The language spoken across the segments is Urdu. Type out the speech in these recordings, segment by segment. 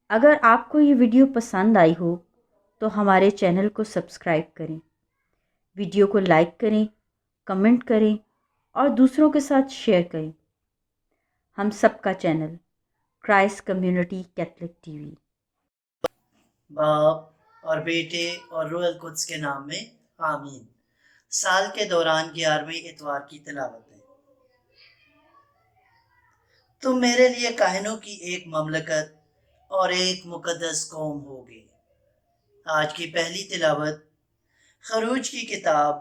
اگر آپ کو یہ ویڈیو پسند آئی ہو تو ہمارے چینل کو سبسکرائب کریں، ویڈیو کو لائک کریں، کمنٹ کریں اور دوسروں کے ساتھ شیئر کریں۔ ہم سب کا channel Christ community Catholic T V. باپ اور بیٹے اور روح القدس کے نام میں آمین۔ سال کے دوران 11ویں اتوار کی تلاوت ہے۔ تم میرے لیے کاہنوں کی ایک مملکت اور ایک مقدس قوم ہوگے۔ آج کی پہلی تلاوت خروج کی کتاب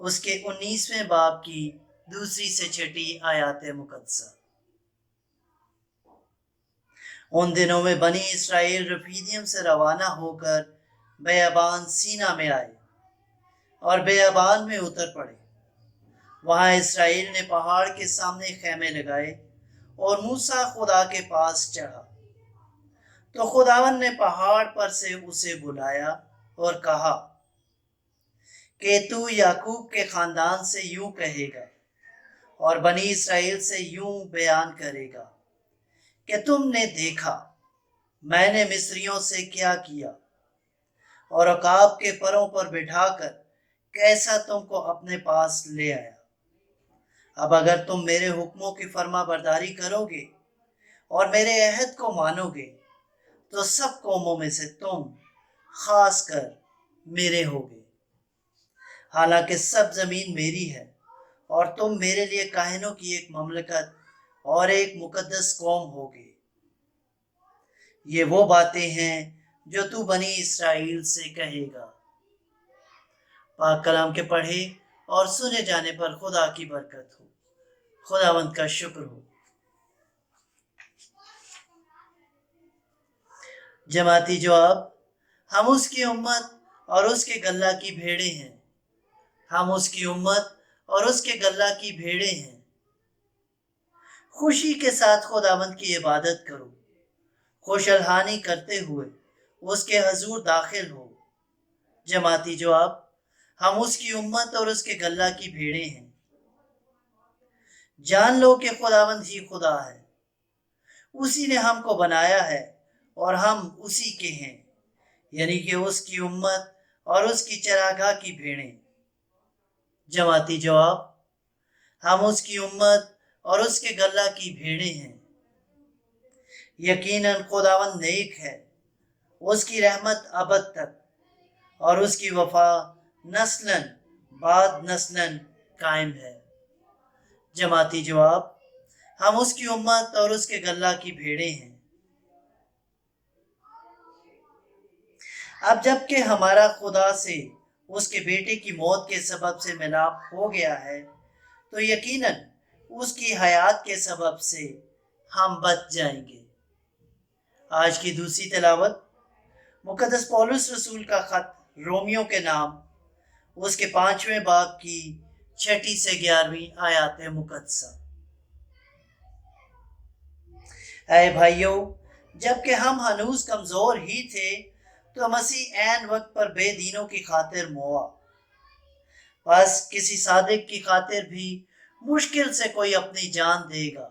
اس کے 19ویں باب کی 2 سے 6 آیات مقدسہ۔ ان دنوں میں بنی اسرائیل رفیدیم سے روانہ ہو کر بیابان سینا میں آئے اور بیابان میں اتر پڑے۔ وہاں اسرائیل نے پہاڑ کے سامنے خیمے لگائے اور موسیٰ خدا کے پاس چڑھا تو خداوند نے پہاڑ پر سے اسے بلایا اور کہا کہ تو یعقوب کے خاندان سے یوں کہے گا اور بنی اسرائیل سے یوں بیان کرے گا کہ تم نے دیکھا میں نے مصریوں سے کیا کیا اور عقاب کے پروں پر بٹھا کر کیسا تم کو اپنے پاس لے آیا۔ اب اگر تم میرے حکموں کی فرما برداری کرو گے اور میرے عہد کو مانو گے تو سب قوموں میں سے تم خاص کر میرے ہوگے، حالانکہ سب زمین میری ہے اور تم میرے لیے کاہنوں کی ایک مملکت اور ایک مقدس قوم ہوگے۔ یہ وہ باتیں ہیں جو تو بنی اسرائیل سے کہے گا۔ پاک کلام کے پڑھے اور سنے جانے پر خدا کی برکت ہو۔ خداوند کا شکر ہو۔ جماعتی جواب: ہم اس کی امت اور اس کے گلہ کی بھیڑیں ہیں۔ ہم اس کی امت اور اس کے گلہ کی بھیڑیں ہیں۔ خوشی کے ساتھ خداوند کی عبادت کرو، خوش الحانی کرتے ہوئے اس کے حضور داخل ہو۔ جماعتی جواب: ہم اس کی امت اور اس کے گلہ کی بھیڑیں ہیں۔ جان لو کہ خداوند ہی خدا ہے، اسی نے ہم کو بنایا ہے اور ہم اسی کے ہیں، یعنی کہ اس کی امت اور اس کی چراگاہ کی بھیڑیں۔ جماعتی جواب: ہم اس کی امت اور اس کے گلہ کی بھیڑیں ہیں۔ یقیناً خداوند نیک ہے، اس کی رحمت ابد تک اور اس کی وفا نسلاً بعد نسلاً قائم ہے۔ جماعتی جواب: ہم اس کی امت اور اس کے گلہ کی بھیڑیں ہیں۔ اب جب کہ ہمارا خدا سے اس کے بیٹے کی موت کے سبب سے ملاپ ہو گیا ہے تو یقیناً اس کی حیات کے سبب سے ہم بچ جائیں گے۔ آج کی دوسری تلاوت مقدس پولس رسول کا خط رومیوں کے نام اس کے 5ویں باب کی 6 سے 11 آیات مقدسہ۔ اے بھائیو، جبکہ ہم ہنوز کمزور ہی تھے تو مسیح عین وقت پر بے دینوں کی خاطر موا۔ بس کسی صادق کی خاطر بھی مشکل سے کوئی اپنی جان دے گا،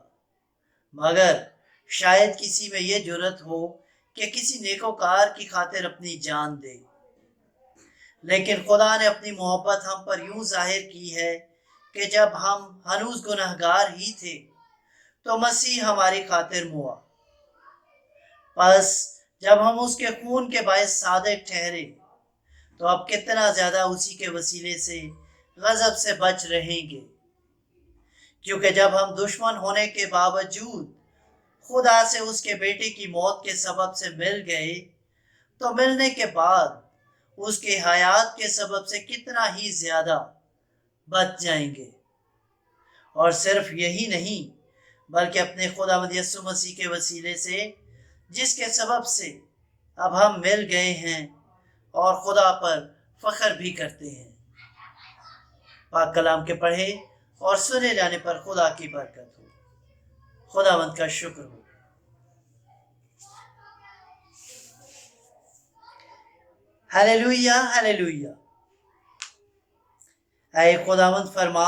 مگر شاید کسی میں یہ جرت ہو کہ کسی نیکوکار کی خاطر اپنی جان دے۔ لیکن خدا نے اپنی محبت ہم پر یوں ظاہر کی ہے کہ جب ہم ہنوز گنہگار ہی تھے تو مسیح ہماری خاطر موا۔ پس جب ہم اس کے خون کے باعث صادق ٹھہرے تو اب کتنا زیادہ اسی کے وسیلے سے غضب سے بچ رہیں گے، کیونکہ جب ہم دشمن ہونے کے باوجود خدا سے اس کے بیٹے کی موت کے سبب سے مل گئے تو ملنے کے بعد اس کی حیات کے سبب سے کتنا ہی زیادہ بچ جائیں گے۔ اور صرف یہی نہیں بلکہ اپنے خداوند یسوع مسیح کے وسیلے سے جس کے سبب سے اب ہم مل گئے ہیں اور خدا پر فخر بھی کرتے ہیں۔ پاک کلام کے پڑھے اور سنے جانے پر خدا کی برکت ہو۔ خداوند کا شکر ہو۔ ہلیلویا ہلیلویا۔ اے خداوند فرما،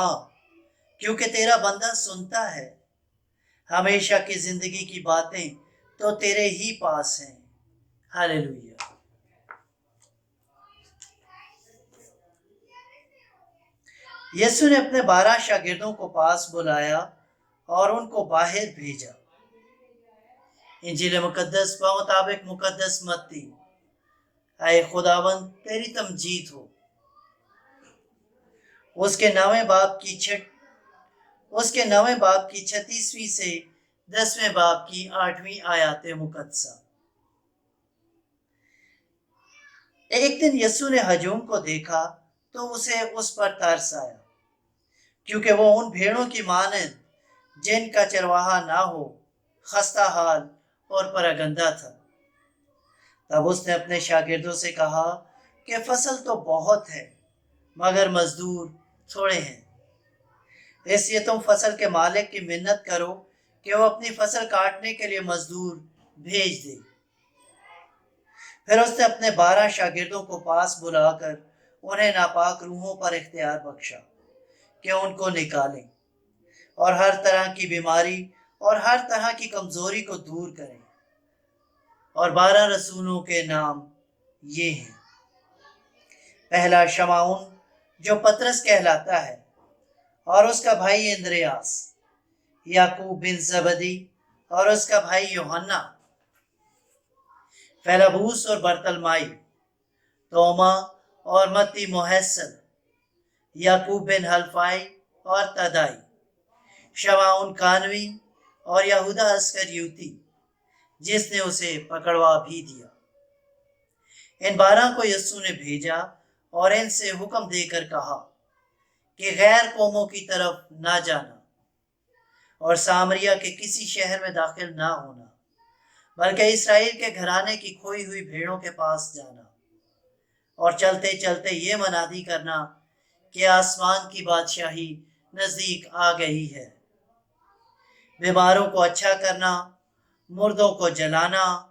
کیونکہ تیرا بندہ سنتا ہے، ہمیشہ کی زندگی کی باتیں تو تیرے ہی پاس ہیں۔ ہاللیلویہ۔ یسوع نے اپنے 12 شاگردوں کو پاس بلایا اور ان کو باہر بھیجا۔ انجیل مقدس بمطابق مقدس متی۔ اے خداوند تیری تمجید ہو۔ اس کے 9ویں باب کی 36ویں سے 10ویں باب کی 8ویں آیات مقدسہ۔ ایک دن یسوع نے ہجوم کو دیکھا تو اسے اس پر ترس آیا، کیونکہ وہ ان بھیڑوں کی مانند جن کا چرواہا نہ ہو خستہ حال اور پراگندہ تھا۔ تب اس نے اپنے شاگردوں سے کہا کہ فصل تو بہت ہے مگر مزدور تھوڑے ہیں، اس لیے تم فصل کے مالک کی منت کرو کہ وہ اپنی فصل کاٹنے کے لیے مزدور بھیج دے۔ پھر اس نے اپنے 12 شاگردوں کو پاس بلا کر انہیں ناپاک روحوں پر اختیار بخشا کہ ان کو نکالیں اور ہر طرح کی بیماری اور ہر طرح کی کمزوری کو دور کریں۔ اور 12 رسولوں کے نام یہ ہیں: پہلا شمعون جو پطرس کہلاتا ہے اور اس کا بھائی اندریاس، یعقوب بن زبدی اور اس کا بھائی یوحنا، فیلبوس اور برتلمائی، توما اور متی محسن، یعقوب بن حلفائی اور تدائی، شمعون کانوی اور یہودا اسکریوتی جس نے اسے پکڑوا بھی دیا۔ ان 12 کو یسوع نے بھیجا اور ان سے حکم دے کر کہا کہ غیر قوموں کی طرف نہ جانا اور سامریا کے کسی شہر میں داخل نہ ہونا، بلکہ اسرائیل کے گھرانے کی کھوئی ہوئی بھیڑوں کے پاس جانا اور چلتے چلتے یہ منادی کرنا کہ آسمان کی بادشاہی نزدیک آ گئی ہے۔ بیماروں کو اچھا کرنا، مردوں کو جلانا،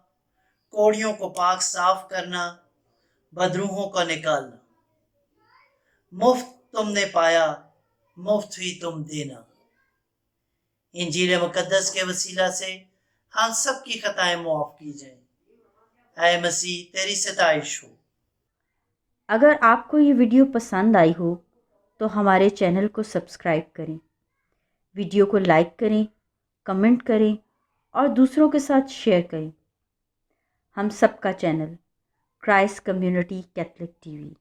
کوڑیوں کو پاک صاف کرنا، بدروحوں کو نکالنا۔ مفت تم نے پایا، مفت ہی تم دینا۔ انجیل مقدس کے وسیلہ سے ہم سب کی خطائیں معاف کی جائیں۔ اے مسیح تیری ستائش ہو۔ اگر آپ کو یہ ویڈیو پسند آئی ہو تو ہمارے چینل کو سبسکرائب کریں، ویڈیو کو لائک کریں، کمنٹ کریں اور دوسروں کے ساتھ شیئر کریں۔ ہم سب کا channel Christ community Catholic T V.